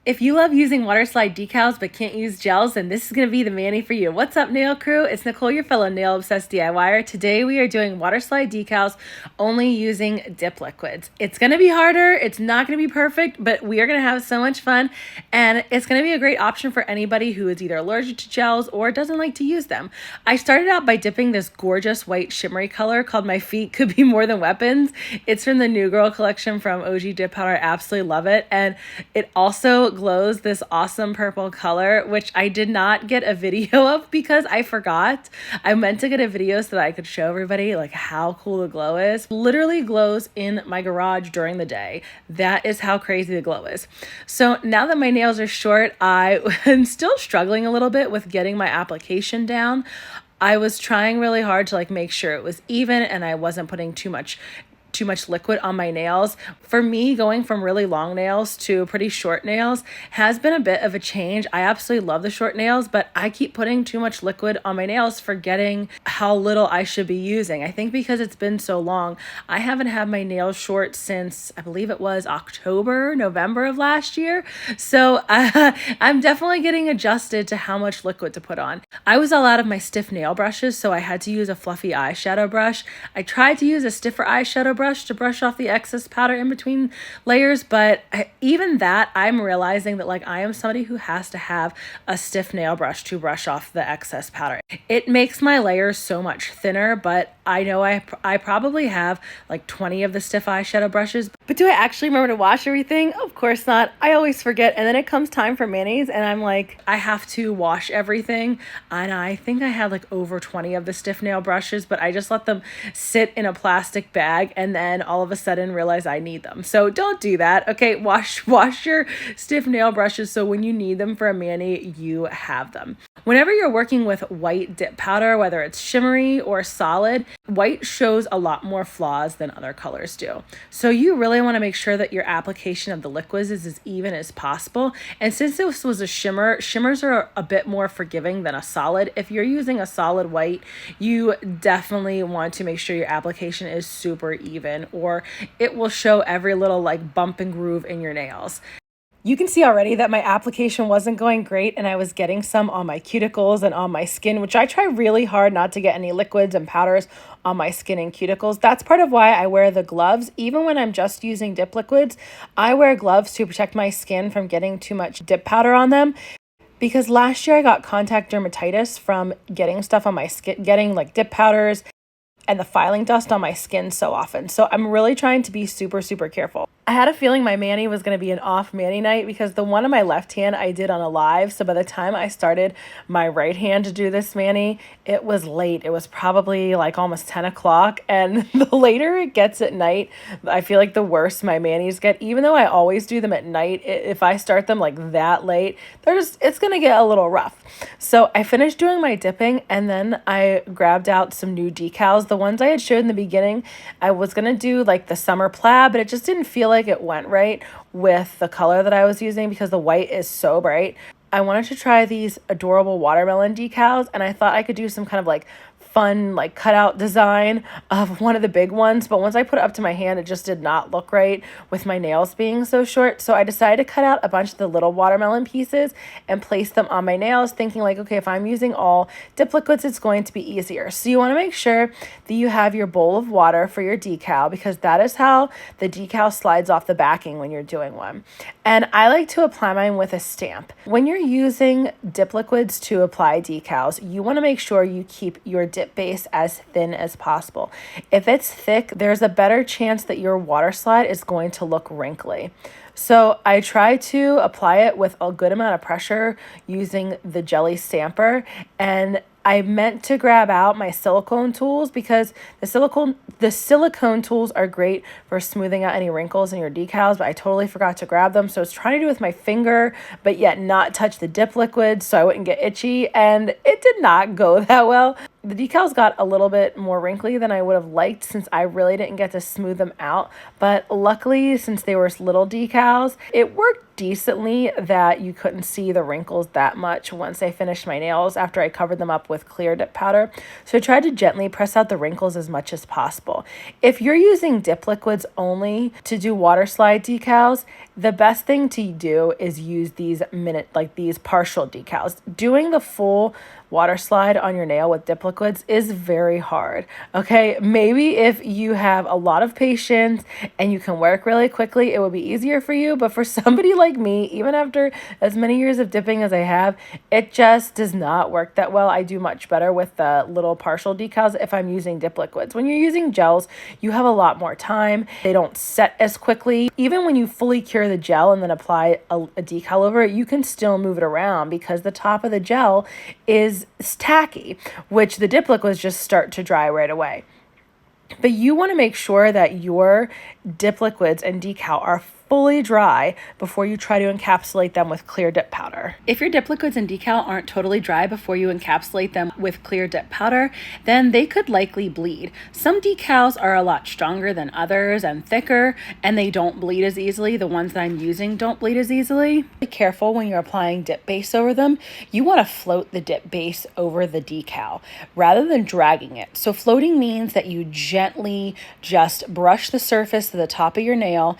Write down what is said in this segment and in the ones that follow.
If you love using Waterslide decals but can't use gels, then this is going to be the mani for you. What's up, nail crew? It's Nicole, your fellow nail obsessed DIYer. Today we are doing Waterslide decals only using dip liquids. It's going to be harder. It's not going to be perfect, but we are going to have so much fun, and it's going to be a great option for anybody who is either allergic to gels or doesn't like to use them. I started out by dipping this gorgeous white shimmery color called My Feet Could Be More Than Weapons. It's from the New Girl collection from OG Dip Powder. I absolutely love it, and it also glows this awesome purple color, which I did not get a video of because I forgot. I meant to get a video so that I could show everybody like how cool the glow is. Literally glows in my garage during the day. That is how crazy the glow is. So now that my nails are short, I am still struggling a little bit with getting my application down. I was trying really hard to make sure it was even and I wasn't putting too much liquid on my nails. For me, going from really long nails to pretty short nails has been a bit of a change. I absolutely love the short nails, but I keep putting too much liquid on my nails, forgetting how little I should be using. I think because it's been so long, I haven't had my nails short since I believe it was November of last year. So I'm definitely getting adjusted to how much liquid to put on. I was all out of my stiff nail brushes, so I had to use a fluffy eyeshadow brush. I tried to use a stiffer eyeshadow brush to brush off the excess powder in between layers, but even that, I'm realizing that I am somebody who has to have a stiff nail brush to brush off the excess powder. It makes my layers so much thinner, but I know I probably have 20 of the stiff eyeshadow brushes. But do I actually remember to wash everything? Of course not. I always forget, and then it comes time for manis and I'm I have to wash everything, and I think I had over 20 of the stiff nail brushes, but I just let them sit in a plastic bag and then all of a sudden realize I need them. So don't do that. Okay, wash your stiff nail brushes so when you need them for a mani, you have them. Whenever you're working with white dip powder, whether it's shimmery or solid, white shows a lot more flaws than other colors do. So you really want to make sure that your application of the liquids is as even as possible. And since this was a shimmer, shimmers are a bit more forgiving than a solid. If you're using a solid white, you definitely want to make sure your application is super even, or it will show every little bump and groove in your nails. You can see already that my application wasn't going great, and I was getting some on my cuticles and on my skin, which I try really hard not to get any liquids and powders on my skin and cuticles. That's part of why I wear the gloves. Even when I'm just using dip liquids, I wear gloves to protect my skin from getting too much dip powder on them. Because last year I got contact dermatitis from getting stuff on my skin, getting dip powders and the filing dust on my skin so often. So I'm really trying to be super, super careful. I had a feeling my mani was going to be an off mani night because the one on my left hand I did on a live. So by the time I started my right hand to do this mani, it was late. It was probably almost 10 o'clock. And the later it gets at night, I feel the worse my manis get. Even though I always do them at night, if I start them that late, it's going to get a little rough. So I finished doing my dipping, and then I grabbed out some new decals. The ones I had showed in the beginning, I was going to do the summer plaid, but it just didn't feel like it went right with the color that I was using because the white is so bright. I wanted to try these adorable watermelon decals, and I thought I could do some kind of fun cutout design of one of the big ones, but once I put it up to my hand, it just did not look right with my nails being so short. So I decided to cut out a bunch of the little watermelon pieces and place them on my nails, thinking okay, if I'm using all dip liquids, it's going to be easier. So you want to make sure that you have your bowl of water for your decal, because that is how the decal slides off the backing when you're doing one. And I like to apply mine with a stamp. When you're using dip liquids to apply decals, you want to make sure you keep your dip base as thin as possible. If it's thick, there's a better chance that your water slide is going to look wrinkly. So I try to apply it with a good amount of pressure using the jelly stamper, and I meant to grab out my silicone tools because the silicone tools are great for smoothing out any wrinkles in your decals, but I totally forgot to grab them. So I was trying to do it with my finger, but yet not touch the dip liquid so I wouldn't get itchy, and it did not go that well. The decals got a little bit more wrinkly than I would have liked since I really didn't get to smooth them out, but luckily, since they were little decals, it worked decently that you couldn't see the wrinkles that much once I finished my nails after I covered them up with clear dip powder. So I tried to gently press out the wrinkles as much as possible. If you're using dip liquids only to do water slide decals, the best thing to do is use these partial decals. Doing the full water slide on your nail with dip liquids is very hard. Okay, maybe if you have a lot of patience and you can work really quickly, it would be easier for you. But for somebody like me, even after as many years of dipping as I have, it just does not work that well. I do much better with the little partial decals if I'm using dip liquids. When you're using gels, you have a lot more time. They don't set as quickly. Even when you fully cure the gel and then apply a decal over it, you can still move it around because the top of the gel is tacky, which the dip liquids just start to dry right away. But you want to make sure that your dip liquids and decal are fully dry before you try to encapsulate them with clear dip powder. If your dip liquids and decal aren't totally dry before you encapsulate them with clear dip powder, then they could likely bleed. Some decals are a lot stronger than others and thicker, and they don't bleed as easily. The ones that I'm using don't bleed as easily. Be careful when you're applying dip base over them. You want to float the dip base over the decal rather than dragging it. So floating means that you gently just brush the surface to the top of your nail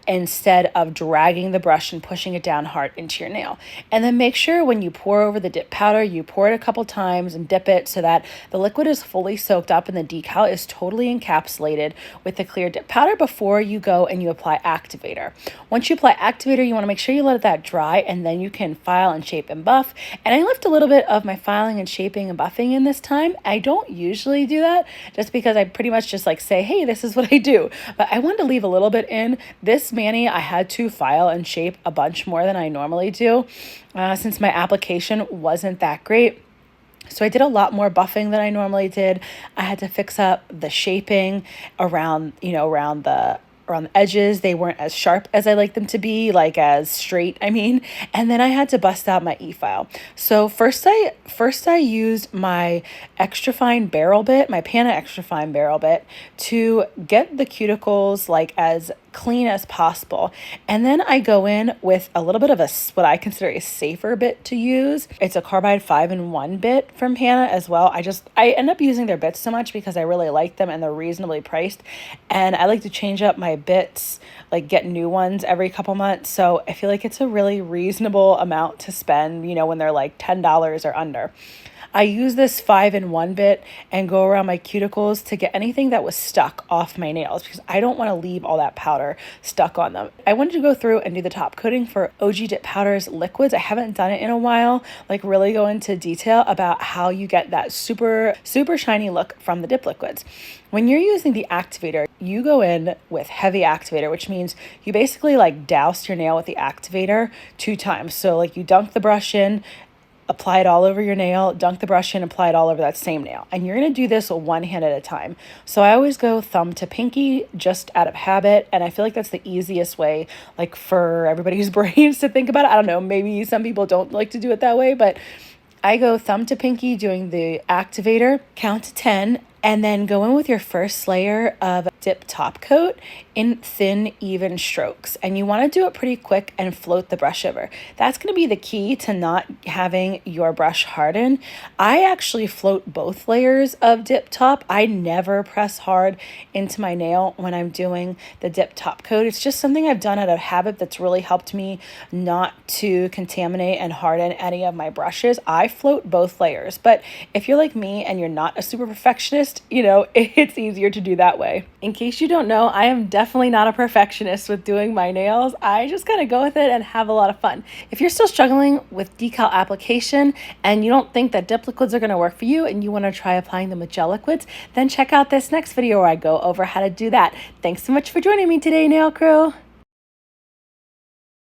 instead of dragging the brush and pushing it down hard into your nail. And then make sure when you pour over the dip powder, you pour it a couple times and dip it so that the liquid is fully soaked up and the decal is totally encapsulated with the clear dip powder before you go and you apply activator. Once you apply activator, you want to make sure you let that dry, and then you can file and shape and buff. And I left a little bit of my filing and shaping and buffing in this time. I don't usually do that just because I pretty much just say, hey, this is what I do. But I wanted to leave a little bit in. This mani, I had to file and shape a bunch more than I normally do since my application wasn't that great. So I did a lot more buffing than I normally did. I had to fix up the shaping around the edges. They weren't as sharp as I like them to be, as straight, and then I had to bust out my e-file. So first I used my extra fine barrel bit, my Pana extra fine barrel bit, to get the cuticles as clean as possible. And then I go in with a little bit of what I consider a safer bit to use. It's a carbide 5-in-1 bit from Pana as well. I end up using their bits so much because I really like them and they're reasonably priced. And I like to change up my bits, get new ones every couple months. So I feel like it's a really reasonable amount to spend, when they're $10 or under. I use this 5-in-1 bit and go around my cuticles to get anything that was stuck off my nails because I don't want to leave all that powder stuck on them. I wanted to go through and do the top coating for OG Dip Powder's liquids. I haven't done it in a while, really go into detail about how you get that super, super shiny look from the dip liquids. When you're using the activator, you go in with heavy activator, which means you basically douse your nail with the activator 2 times. So you dunk the brush in, apply it all over your nail, dunk the brush in, apply it all over that same nail. And you're going to do this one hand at a time. So I always go thumb to pinky just out of habit. And I feel like that's the easiest way, for everybody's brains to think about it. I don't know, maybe some people don't like to do it that way, but I go thumb to pinky doing the activator, count to 10, and then go in with your first layer of dip top coat in thin, even strokes. And you want to do it pretty quick and float the brush over. That's going to be the key to not having your brush harden. I actually float both layers of dip top. I never press hard into my nail when I'm doing the dip top coat. It's just something I've done out of habit that's really helped me not to contaminate and harden any of my brushes. I float both layers. But if you're like me and you're not a super perfectionist, it's easier to do that way. In case you don't know, I am definitely not a perfectionist with doing my nails. I just kind of go with it and have a lot of fun. If you're still struggling with decal application and you don't think that dip liquids are going to work for you and you want to try applying them with gel liquids, then check out this next video where I go over how to do that. Thanks so much for joining me today, Nail Crew.